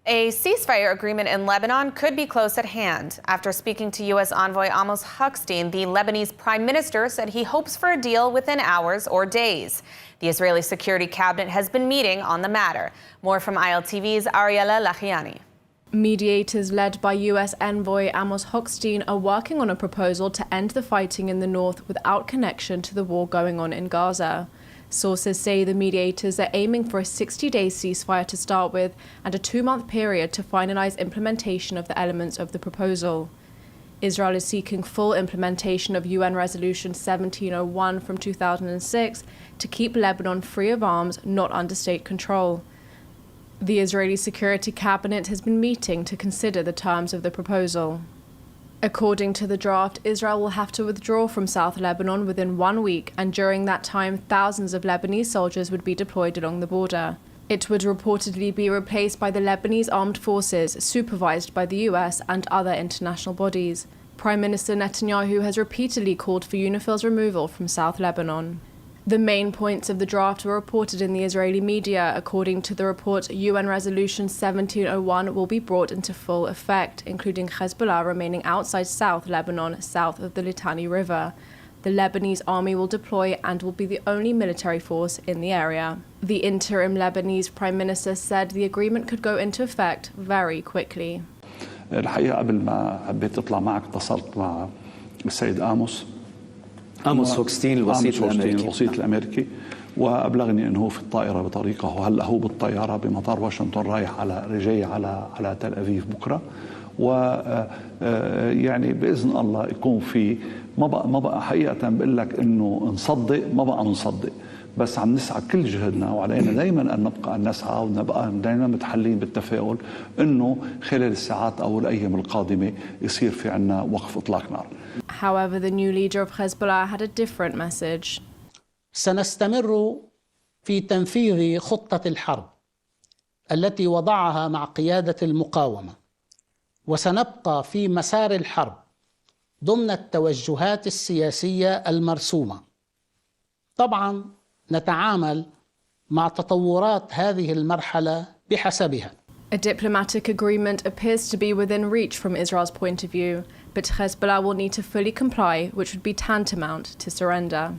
A ceasefire agreement in Lebanon could be close at hand. After speaking to U.S. envoy Amos Hochstein, the Lebanese prime minister said he hopes for a deal within hours or days. The Israeli Security Cabinet has been meeting on the matter. More from ILTV's Ariella Lachiani. Mediators led by U.S. envoy Amos Hochstein are working on a proposal to end the fighting in the north without connection to the war going on in Gaza. Sources say the mediators are aiming for a 60-day ceasefire to start with and a 2-month period to finalize implementation of the elements of the proposal. Israel is seeking full implementation of UN Resolution 1701 from 2006 to keep Lebanon free of arms not under state control. The Israeli Security Cabinet has been meeting to consider the terms of the proposal. According to the draft, Israel will have to withdraw from South Lebanon within 1 week, and during that time, thousands of Lebanese soldiers would be deployed along the border. It would reportedly be replaced by the Lebanese armed forces, supervised by the US and other international bodies. Prime Minister Netanyahu has repeatedly called for UNIFIL's removal from South Lebanon. The main points of the draft were reported in the Israeli media. According to the report, UN Resolution 1701 will be brought into full effect, including Hezbollah remaining outside South Lebanon, south of the Litani River. The Lebanese army will deploy and will be the only military force in the area. The interim Lebanese prime minister said the agreement could go into effect very quickly. الحقيقة قبل ما حبيت أطلع معك اتصلت مع السيد آموس هوكستين الوسيط الأمريكي وأبلغني أنه في الطائرة بطريقه وهلا هو بالطيارة بمطار واشنطن رايح جاي على تل أبيب بكرة ويعني بإذن الله يكون في ما بقى حقيقة بقول لك إنه نصدق ما بقى نصدق بس عم نسعى كل جهدنا وعلينا دائما أن نبقى أن نسعى ونبقى دائما متحلين بالتفاؤل إنه خلال الساعات أو الأيام القادمة يصير في عنا وقف إطلاق نار. However, the new leader of Hezbollah had a different message. سنستمر في تنفيذ خطة الحرب التي وضعها مع قيادة المقاومة وسنبقى في مسار الحرب ضمن التوجهات السياسية المرسومة. طبعا نتعامل مع تطورات هذه المرحلة بحسبها. A diplomatic agreement appears to be within reach from Israel's point of view, but Hezbollah will need to fully comply, which would be tantamount to surrender.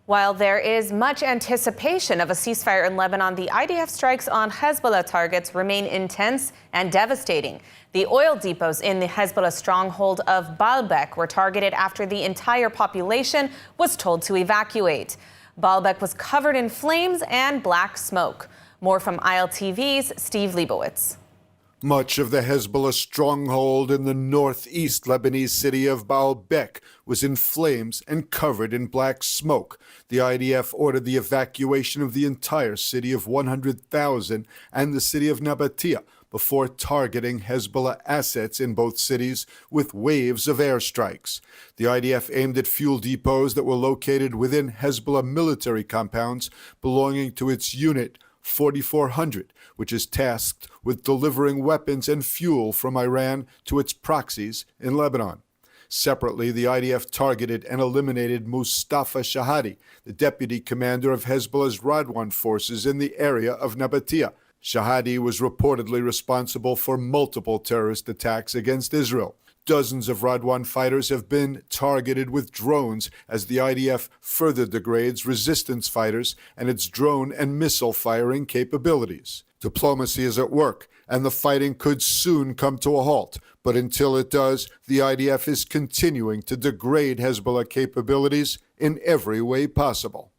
While there is much anticipation of a ceasefire in Lebanon, the IDF strikes on Hezbollah targets remain intense and devastating. The oil depots in the Hezbollah stronghold of Baalbek were targeted after the entire population was told to evacuate. Baalbek was covered in flames and black smoke. More from ILTV's Steve Leibowitz. Much of the Hezbollah stronghold in the northeast Lebanese city of Baalbek was in flames and covered in black smoke. The IDF ordered the evacuation of the entire city of 100,000 and the city of Nabatea before targeting Hezbollah assets in both cities with waves of airstrikes. The IDF aimed at fuel depots that were located within Hezbollah military compounds belonging to its unit 4400, which is tasked with delivering weapons and fuel from Iran to its proxies in Lebanon. Separately, the IDF targeted and eliminated Mustafa Shahadi, the deputy commander of Hezbollah's Radwan forces in the area of Nabatea. Shahadi was reportedly responsible for multiple terrorist attacks against Israel. Dozens of Radwan fighters have been targeted with drones as the IDF further degrades resistance fighters and its drone and missile firing capabilities. Diplomacy is at work, and the fighting could soon come to a halt. But until it does, the IDF is continuing to degrade Hezbollah capabilities in every way possible.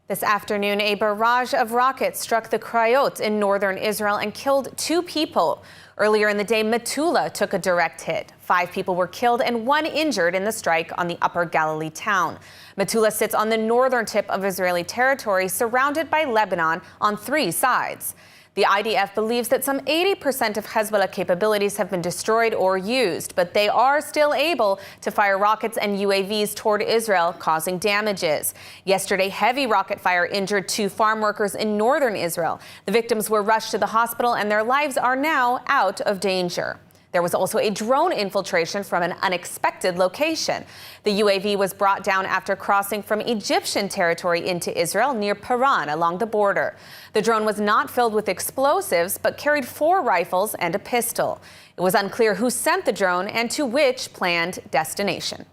This afternoon, a barrage of rockets struck the Krayot in northern Israel and killed 2 people. Earlier in the day, Metula took a direct hit. 5 people were killed and 1 injured in the strike on the Upper Galilee town. Metula sits on the northern tip of Israeli territory, surrounded by Lebanon on 3 sides. The IDF believes that some 80% of Hezbollah capabilities have been destroyed or used, but they are still able to fire rockets and UAVs toward Israel, causing damages. Yesterday, heavy rocket fire injured 2 farm workers in northern Israel. The victims were rushed to the hospital and their lives are now out of danger. There was also a drone infiltration from an unexpected location. The UAV was brought down after crossing from Egyptian territory into Israel near Paran along the border. The drone was not filled with explosives, but carried 4 rifles and a pistol. It was unclear who sent the drone and to which planned destination.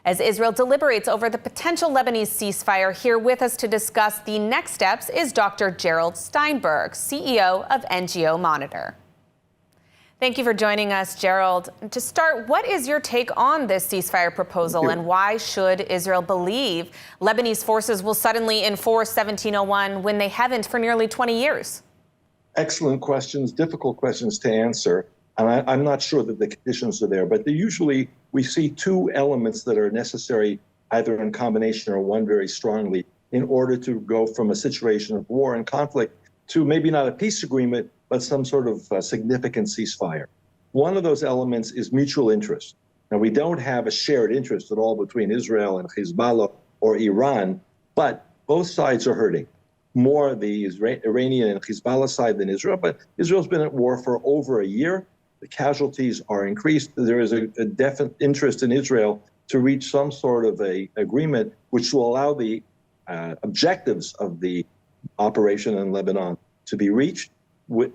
As Israel deliberates over the potential Lebanese ceasefire, here with us to discuss the next steps is Dr. Gerald Steinberg, CEO of NGO Monitor. Thank you for joining us, Gerald. To start, what is your take on this ceasefire proposal, and why should Israel believe Lebanese forces will suddenly enforce 1701 when they haven't for nearly 20 years? Excellent questions, difficult questions to answer. And I'm not sure that the conditions are there, but usually we see 2 elements that are necessary, either in combination or one very strongly, in order to go from a situation of war and conflict to maybe not a peace agreement, but some sort of significant ceasefire. One of those elements is mutual interest. Now, we don't have a shared interest at all between Israel and Hezbollah or Iran, but both sides are hurting. More the Iranian and Hezbollah side than Israel, but Israel's been at war for over a year. The casualties are increased. There is a definite interest in Israel to reach some sort of a agreement which will allow the objectives of the operation in Lebanon to be reached,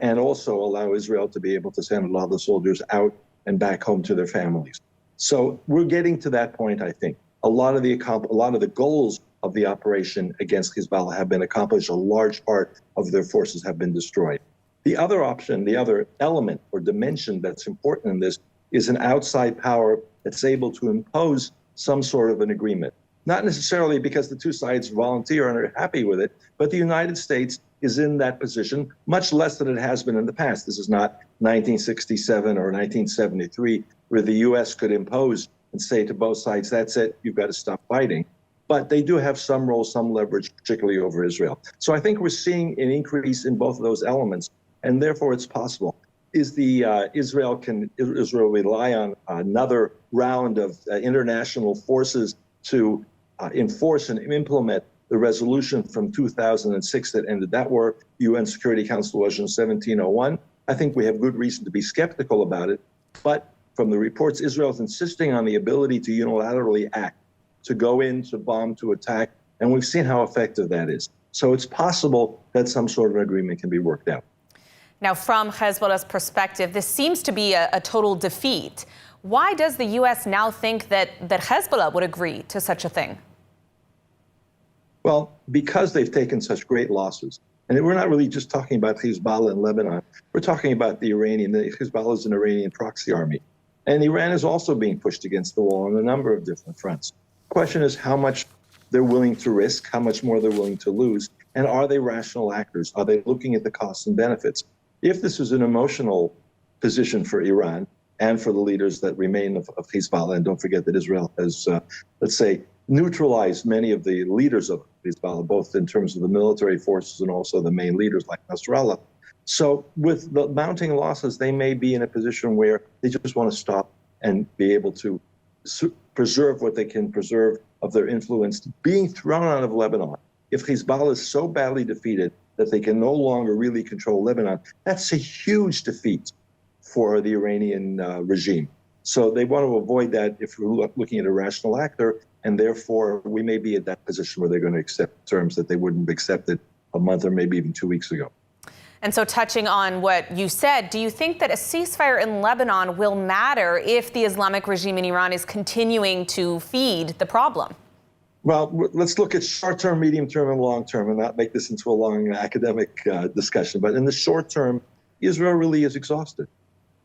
and also allow Israel to be able to send a lot of the soldiers out and back home to their families. So we're getting to that point, I think. A lot of the goals of the operation against Hezbollah have been accomplished. A large part of their forces have been destroyed. The other option, the other element or dimension that's important in this is an outside power that's able to impose some sort of an agreement. Not necessarily because the 2 sides volunteer and are happy with it, but the United States is in that position much less than it has been in the past. This is not 1967 or 1973, where the U.S. could impose and say to both sides, that's it, you've got to stop fighting. But they do have some role, some leverage, particularly over Israel. So I think we're seeing an increase in both of those elements, and therefore it's possible. Israel rely on another round of international forces to enforce and implement the resolution from 2006 that ended that war, UN Security Council Resolution 1701. I think we have good reason to be skeptical about it. But from the reports, Israel is insisting on the ability to unilaterally act, to go in, to bomb, to attack. And we've seen how effective that is. So it's possible that some sort of agreement can be worked out. Now, from Hezbollah's perspective, this seems to be a total defeat. Why does the U.S. now think that Hezbollah would agree to such a thing? Well, because they've taken such great losses. And we're not really just talking about Hezbollah in Lebanon. We're talking about the Hezbollah is an Iranian proxy army. And Iran is also being pushed against the wall on a number of different fronts. The question is how much they're willing to risk, how much more they're willing to lose, and are they rational actors? Are they looking at the costs and benefits? If this is an emotional position for Iran and for the leaders that remain of Hezbollah, and don't forget that Israel has, let's say, neutralized many of the leaders of Hezbollah, both in terms of the military forces and also the main leaders like Nasrallah. So with the mounting losses, they may be in a position where they just want to stop and be able to preserve what they can preserve of their influence being thrown out of Lebanon. If Hezbollah is so badly defeated that they can no longer really control Lebanon, that's a huge defeat for the Iranian regime. So they want to avoid that if we're looking at a rational actor, and therefore we may be at that position where they're going to accept terms that they wouldn't have accepted a month or maybe even 2 weeks ago. And so touching on what you said, do you think that a ceasefire in Lebanon will matter if the Islamic regime in Iran is continuing to feed the problem? Well, let's look at short-term, medium-term, and long-term and not make this into a long academic discussion. But in the short term, Israel really is exhausted.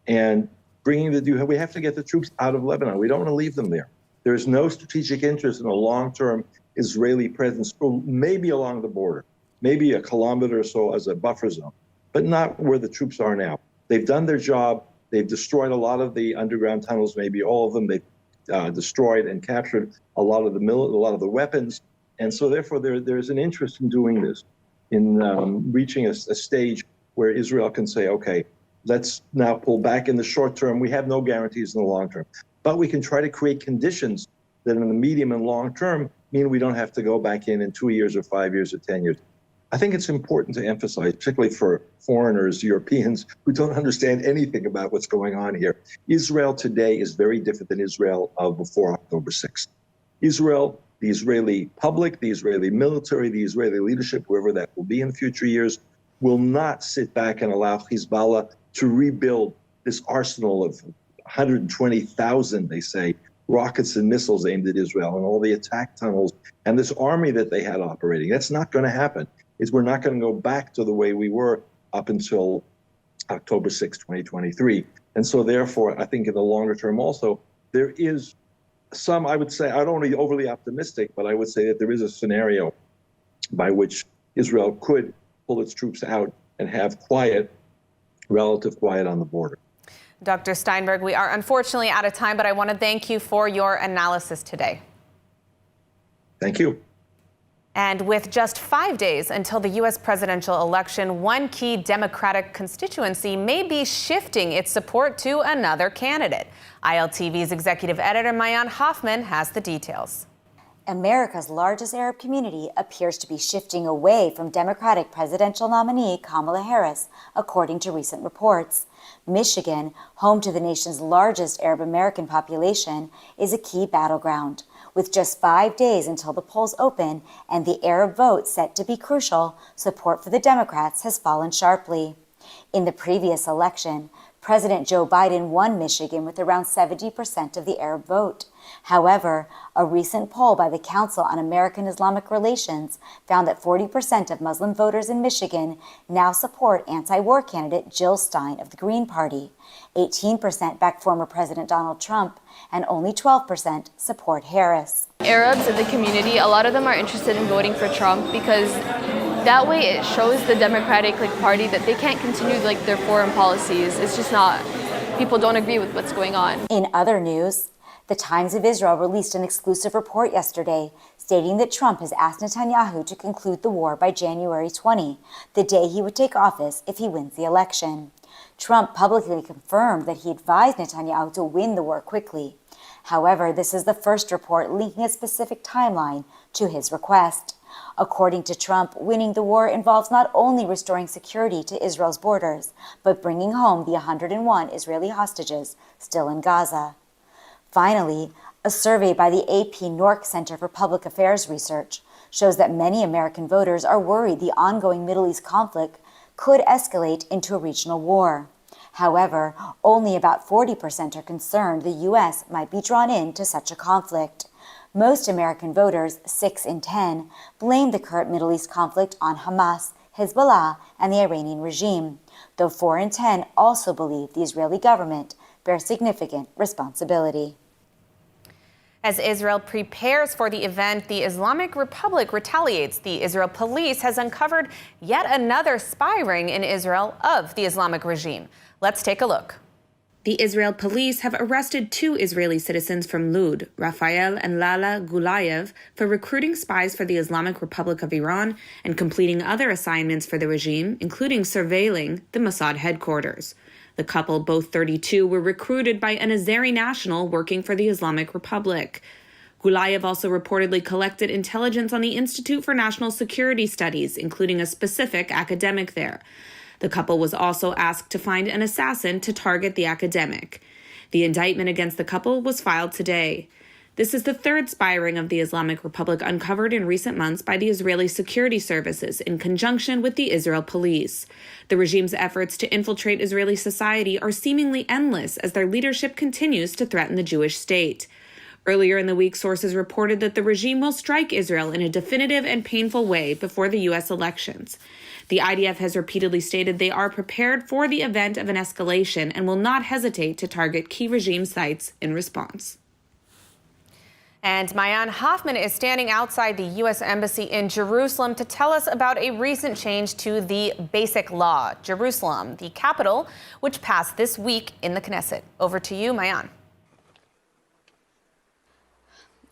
And we have to get the troops out of Lebanon. We don't want to leave them there. There is no strategic interest in a long-term Israeli presence, maybe along the border, maybe a kilometer or so as a buffer zone, but not where the troops are now. They've done their job. They've destroyed a lot of the underground tunnels, maybe all of them. They've destroyed and captured a lot of the weapons. And so therefore there's an interest in doing this, in reaching a stage where Israel can say, okay, let's now pull back in the short term. We have no guarantees in the long term, but we can try to create conditions that in the medium and long term mean we don't have to go back in 2 years or 5 years or 10 years. I think it's important to emphasize, particularly for foreigners, Europeans who don't understand anything about what's going on here. Israel today is very different than Israel of before October 6th. Israel, the Israeli public, the Israeli military, the Israeli leadership, whoever that will be in future years, will not sit back and allow Hezbollah to rebuild this arsenal of 120,000, they say, rockets and missiles aimed at Israel and all the attack tunnels and this army that they had operating. That's not going to happen. We're not going to go back to the way we were up until October 6, 2023. And so therefore, I think in the longer term also, there is some, I would say, I don't want to be overly optimistic, but I would say that there is a scenario by which Israel could pull its troops out and have relative quiet on the border. Dr. Steinberg, we are unfortunately out of time, but I want to thank you for your analysis today. Thank you. And with just 5 days until the U.S. presidential election, one key Democratic constituency may be shifting its support to another candidate. ILTV's executive editor, Maayan Hoffman, has the details. America's largest Arab community appears to be shifting away from Democratic presidential nominee Kamala Harris, according to recent reports. Michigan, home to the nation's largest Arab American population, is a key battleground. With just 5 days until the polls open and the Arab vote set to be crucial, support for the Democrats has fallen sharply. In the previous election, President Joe Biden won Michigan with around 70% of the Arab vote. However, a recent poll by the Council on American Islamic Relations found that 40% of Muslim voters in Michigan now support anti-war candidate Jill Stein of the Green Party. 18% back former President Donald Trump, and only 12% support Harris. Arabs in the community, a lot of them are interested in voting for Trump because that way it shows the Democratic Party that they can't continue their foreign policies. It's just not, people don't agree with what's going on. In other news, the Times of Israel released an exclusive report yesterday stating that Trump has asked Netanyahu to conclude the war by January 20, the day he would take office if he wins the election. Trump publicly confirmed that he advised Netanyahu to win the war quickly. However, this is the first report linking a specific timeline to his request. According to Trump, winning the war involves not only restoring security to Israel's borders, but bringing home the 101 Israeli hostages still in Gaza. Finally, a survey by the AP Nork Center for Public Affairs Research shows that many American voters are worried the ongoing Middle East conflict could escalate into a regional war. However, only about 40% are concerned the U.S. might be drawn into such a conflict. Most American voters, 6 in 10, blame the current Middle East conflict on Hamas, Hezbollah, and the Iranian regime, though 4 in 10 also believe the Israeli government bears significant responsibility. As Israel prepares for the event, the Islamic Republic retaliates. The Israel police has uncovered yet another spy ring in Israel of the Islamic regime. Let's take a look. The Israel police have arrested 2 Israeli citizens from Lud, Rafael and Lala Gulayev, for recruiting spies for the Islamic Republic of Iran and completing other assignments for the regime, including surveilling the Mossad headquarters. The couple, both 32, were recruited by an Azeri national working for the Islamic Republic. Gulayev also reportedly collected intelligence on the Institute for National Security Studies, including a specific academic there. The couple was also asked to find an assassin to target the academic. The indictment against the couple was filed today. This is the 3rd spy ring of the Islamic Republic uncovered in recent months by the Israeli security services in conjunction with the Israel police. The regime's efforts to infiltrate Israeli society are seemingly endless as their leadership continues to threaten the Jewish state. Earlier in the week, sources reported that the regime will strike Israel in a definitive and painful way before the U.S. elections. The IDF has repeatedly stated they are prepared for the event of an escalation and will not hesitate to target key regime sites in response. And Maayan Hoffman is standing outside the U.S. Embassy in Jerusalem to tell us about a recent change to the Basic Law. Jerusalem, the capital, which passed this week in the Knesset. Over to you, Maayan.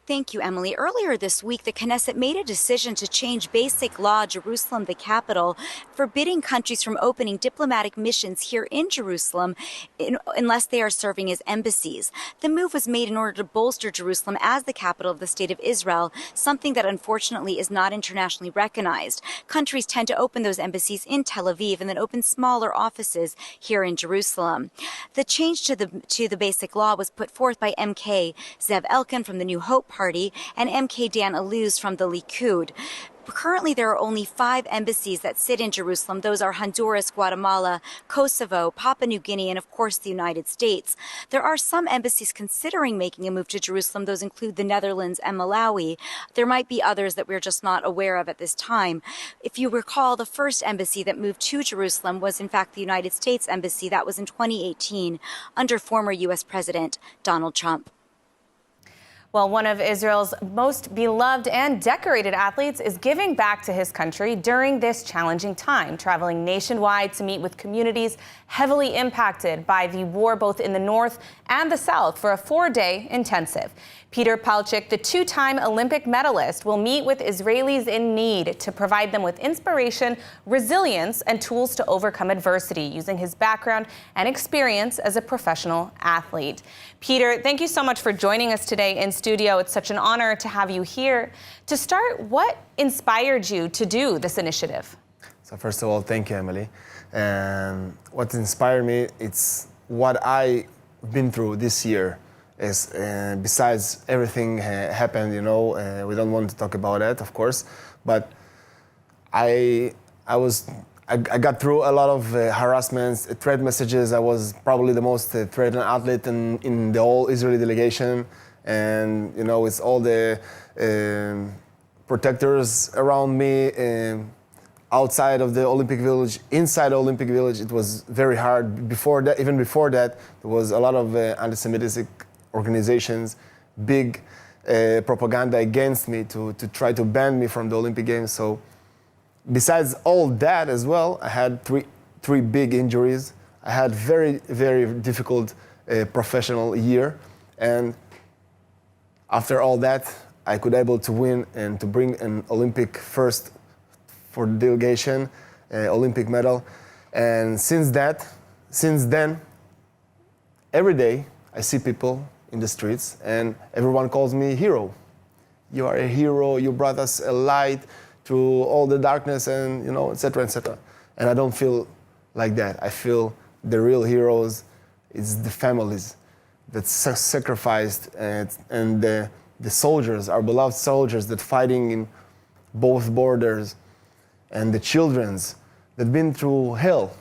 Thank you, Emily. Earlier this week, the Knesset made a decision to change basic law, Jerusalem, the capital, forbidding countries from opening diplomatic missions here in Jerusalem unless they are serving as embassies. The move was made in order to bolster Jerusalem as the capital of the State of Israel, something that unfortunately is not internationally recognized. Countries tend to open those embassies in Tel Aviv and then open smaller offices here in Jerusalem. The change to the basic law was put forth by MK Zev Elkin from the New Hope Party and MK Dan Aluz from the Likud. Currently, there are only 5 embassies that sit in Jerusalem. Those are Honduras, Guatemala, Kosovo, Papua New Guinea, and of course the United States. There are some embassies considering making a move to Jerusalem. Those include the Netherlands and Malawi. There might be others that we're just not aware of at this time. If you recall, the first embassy that moved to Jerusalem was in fact the United States Embassy. That was in 2018 under former U.S. President Donald Trump. Well, one of Israel's most beloved and decorated athletes is giving back to his country during this challenging time, traveling nationwide to meet with communities heavily impacted by the war both in the north and the south for a 4-day intensive. Peter Palchik, the 2-time Olympic medalist, will meet with Israelis in need to provide them with inspiration, resilience, and tools to overcome adversity using his background and experience as a professional athlete. Peter, thank you so much for joining us today in studio. It's such an honor to have you here. To start, what inspired you to do this initiative? So first of all, thank you, Emily. And what inspired me, it's what I've been through this year. Is besides everything happened, you know, we don't want to talk about that, of course, but I got through a lot of harassments, threat messages. I was probably the most threatened athlete in the whole Israeli delegation, and you know, it's all the protectors around me. Outside of the Olympic Village, inside the Olympic Village, it was very hard. Before that, even before that, there was a lot of anti-Semitic organizations, big propaganda against me to try to ban me from the Olympic Games. So besides all that as well, I had three big injuries. I had very, very difficult professional year. And after all that, I could able to win and to bring an Olympic first for the delegation, Olympic medal. And since then, every day I see people in the streets and everyone calls me hero. You are a hero, you brought us a light through all the darkness and, you know, et cetera, et cetera. And I don't feel like that. I feel the real heroes is the families that sacrificed and the soldiers, our beloved soldiers that fighting in both borders, and the children's that been through hell.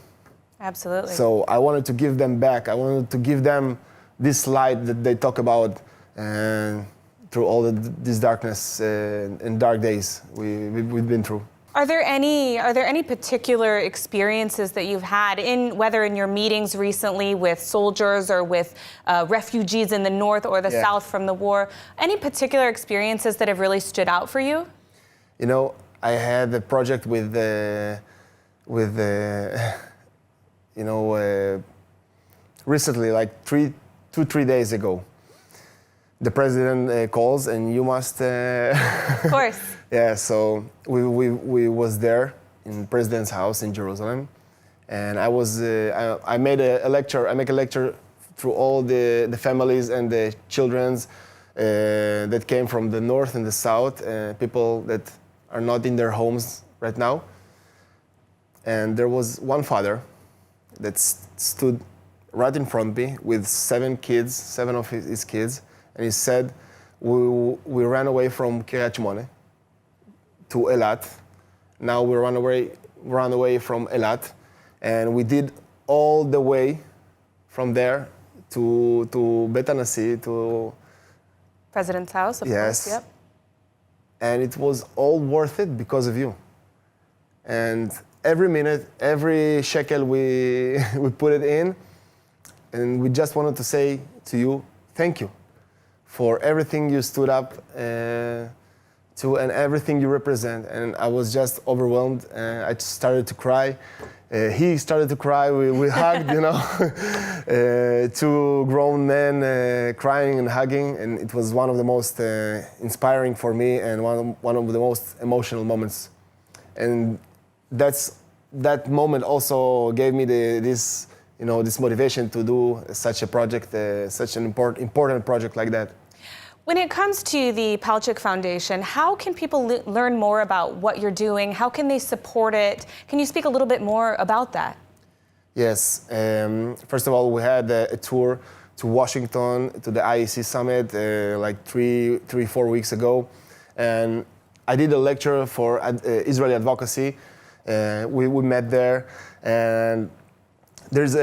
Absolutely. So I wanted to give them back. I wanted to give them this light that they talk about through all this darkness and dark days we've been through. Are there any particular experiences that you've had whether in your meetings recently with soldiers or with refugees in the north or the south from the war? Any particular experiences that have really stood out for you? You know, I had a project with recently, like 2-3 days ago. The president calls and you must. Of course. Yeah, so we was there in president's house in Jerusalem, and I made a lecture. I make a lecture through all the families and the childrens that came from the north and the south, people that are not in their homes right now. And there was one father that stood right in front of me with 7 of his kids, and he said, we ran away from Kiryat Shmone to Eilat. Now we run away from Eilat, and we did all the way from there to Bet Anasi, to President's house, of course, yep. And it was all worth it because of you. And every minute, every shekel we put it in, and we just wanted to say to you, thank you for everything you stood up to and everything you represent. And I was just overwhelmed. I just started to cry. He started to cry. We hugged, you know, two grown men crying and hugging, and it was one of the most inspiring for me and one of the most emotional moments. And that moment also gave me this motivation to do such a project, such an important project like that. When it comes to the Palchik Foundation, how can people learn more about what you're doing? How can they support it? Can you speak a little bit more about that? Yes. First of all, we had a tour to Washington, to the IEC summit, like 4 weeks ago. And I did a lecture for Israeli advocacy. We met there. And there's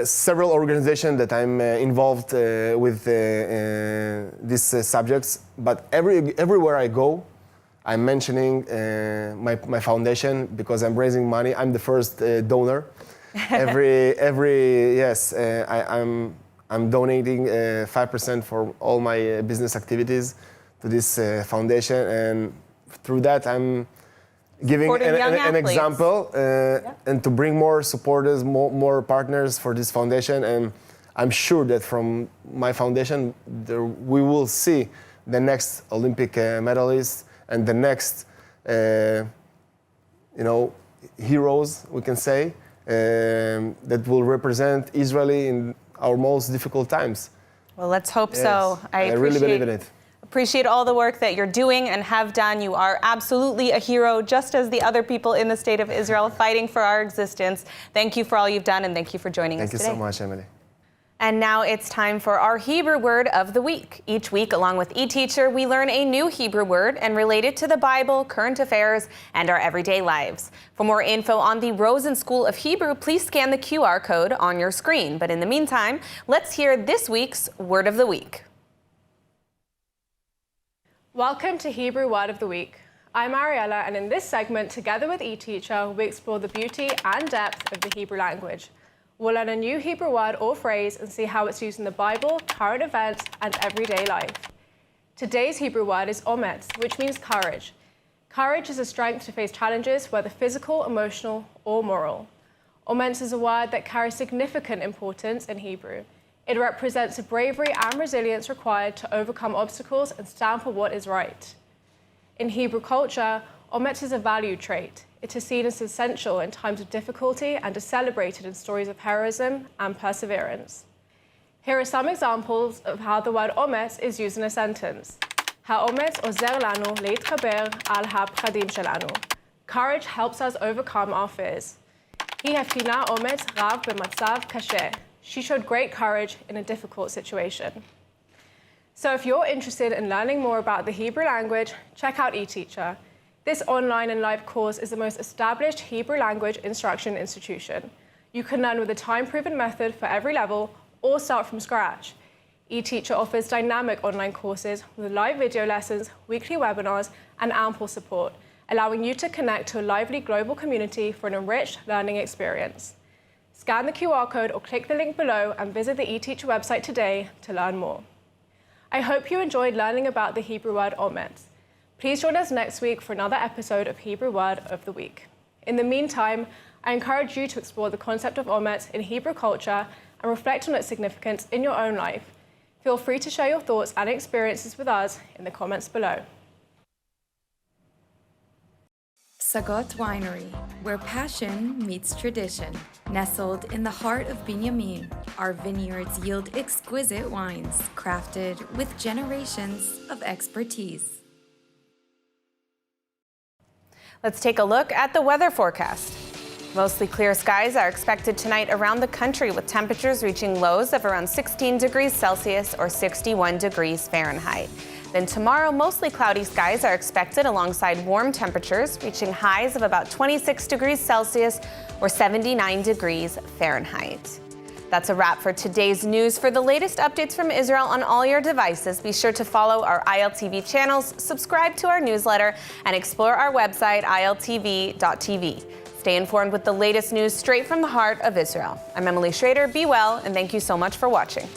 several organizations that I'm involved with these subjects, but everywhere I go, I'm mentioning my foundation because I'm raising money. I'm the first donor. I'm donating 5% for all my business activities to this foundation, and through that I'm giving an example and to bring more supporters, more partners for this foundation. And I'm sure that from my foundation, we will see the next Olympic medalists and the next, heroes, we can say, that will represent Israeli in our most difficult times. Well, let's hope Yes, so. I really believe in it. Appreciate all the work that you're doing and have done. You are absolutely a hero, just as the other people in the state of Israel fighting for our existence. Thank you for all you've done, and thank you for joining us today. Thank you so much, Emily. And now it's time for our Hebrew word of the week. Each week, along with eTeacher, we learn a new Hebrew word and relate it to the Bible, current affairs, and our everyday lives. For more info on the Rosen School of Hebrew, please scan the QR code on your screen. But in the meantime, let's hear this week's word of the week. Welcome to Hebrew Word of the Week. I'm Ariella, and in this segment, together with eTeacher, we explore the beauty and depth of the Hebrew language. We'll learn a new Hebrew word or phrase and see how it's used in the Bible, current events, and everyday life. Today's Hebrew word is ometz, which means courage. Courage is a strength to face challenges, whether physical, emotional, or moral. Ometz is a word that carries significant importance in Hebrew. It represents the bravery and resilience required to overcome obstacles and stand for what is right. In Hebrew culture, ometz is a valued trait. It is seen as essential in times of difficulty and is celebrated in stories of heroism and perseverance. Here are some examples of how the word ometz is used in a sentence. האומץ עוזר לנו להתגבר על הפחדים שלנו. Courage helps us overcome our fears. היא הפגינה אומץ רב במצב קשה. She showed great courage in a difficult situation. So if you're interested in learning more about the Hebrew language, check out eTeacher. This online and live course is the most established Hebrew language instruction institution. You can learn with a time-proven method for every level or start from scratch. eTeacher offers dynamic online courses with live video lessons, weekly webinars, and ample support, allowing you to connect to a lively global community for an enriched learning experience. Scan the QR code or click the link below and visit the eTeacher website today to learn more. I hope you enjoyed learning about the Hebrew word ometz. Please join us next week for another episode of Hebrew Word of the Week. In the meantime, I encourage you to explore the concept of ometz in Hebrew culture and reflect on its significance in your own life. Feel free to share your thoughts and experiences with us in the comments below. Sagot Winery, where passion meets tradition. Nestled in the heart of Binyamin, our vineyards yield exquisite wines crafted with generations of expertise. Let's take a look at the weather forecast. Mostly clear skies are expected tonight around the country, with temperatures reaching lows of around 16 degrees Celsius or 61 degrees Fahrenheit. Then tomorrow, mostly cloudy skies are expected alongside warm temperatures, reaching highs of about 26 degrees Celsius or 79 degrees Fahrenheit. That's a wrap for today's news. For the latest updates from Israel on all your devices, be sure to follow our ILTV channels, subscribe to our newsletter, and explore our website, iltv.tv. Stay informed with the latest news straight from the heart of Israel. I'm Emily Schrader. Be well, and thank you so much for watching.